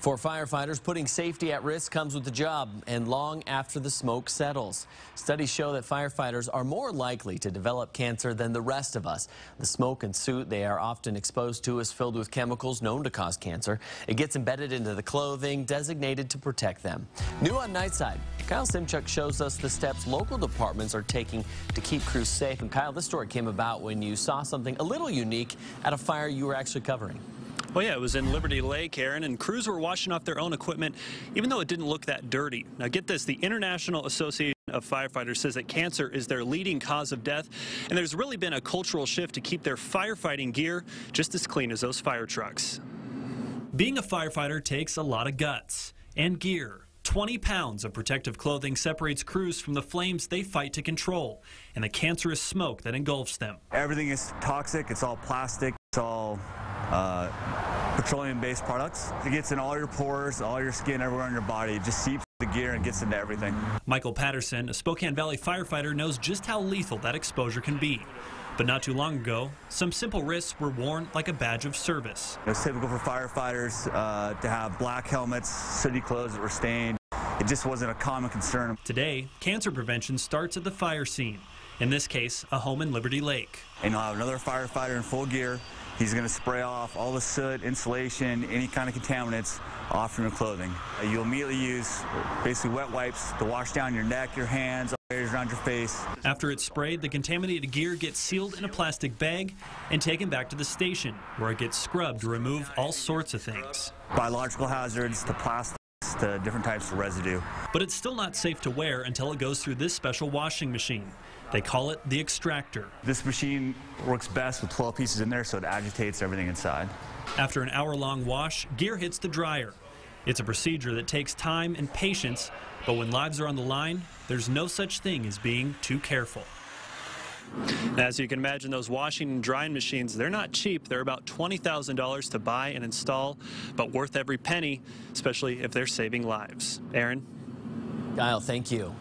For firefighters, putting safety at risk comes with the job and long after the smoke settles. Studies show that firefighters are more likely to develop cancer than the rest of us. The smoke and soot they are often exposed to is filled with chemicals known to cause cancer. It gets embedded into the clothing designated to protect them. New on Nightside, Kyle Simchuk shows us the steps local departments are taking to keep crews safe. And Kyle, this story came about when you saw something a little unique at a fire you were actually covering. Well, yeah, it was in Liberty Lake, Aaron, and crews were washing off their own equipment, even though it didn't look that dirty. Now, get this, the International Association of Firefighters says that cancer is their leading cause of death, and there's really been a cultural shift to keep their firefighting gear just as clean as those fire trucks. Being a firefighter takes a lot of guts and gear. 20 pounds of protective clothing separates crews from the flames they fight to control and the cancerous smoke that engulfs them. Everything is toxic. It's all plastic. It's all petroleum-based products. It gets in all your pores, all your skin, everywhere on your body. It just seeps the gear and gets into everything. Michael Patterson, a Spokane Valley firefighter, knows just how lethal that exposure can be. But not too long ago, some simple risks were worn like a badge of service. It's typical for firefighters to have black helmets, sooty clothes that were stained. It just wasn't a common concern. Today, cancer prevention starts at the fire scene. In this case, a home in Liberty Lake. And you'll have another firefighter in full gear. He's going to spray off all the soot, insulation, any kind of contaminants off from your clothing. You'll immediately use basically wet wipes to wash down your neck, your hands, all areas around your face. After it's sprayed, the contaminated gear gets sealed in a plastic bag and taken back to the station, where it gets scrubbed to remove all sorts of things. Biological hazards to plastics to different types of residue. But it's still not safe to wear until it goes through this special washing machine. They call it the extractor. This machine works best with 12 pieces in there, so it agitates everything inside. After an hour-long wash, gear hits the dryer. It's a procedure that takes time and patience, but when lives are on the line, there's no such thing as being too careful. As you can imagine, those washing and drying machines, they're not cheap. They're about $20,000 to buy and install, but worth every penny, especially if they're saving lives. Aaron? Kyle, thank you.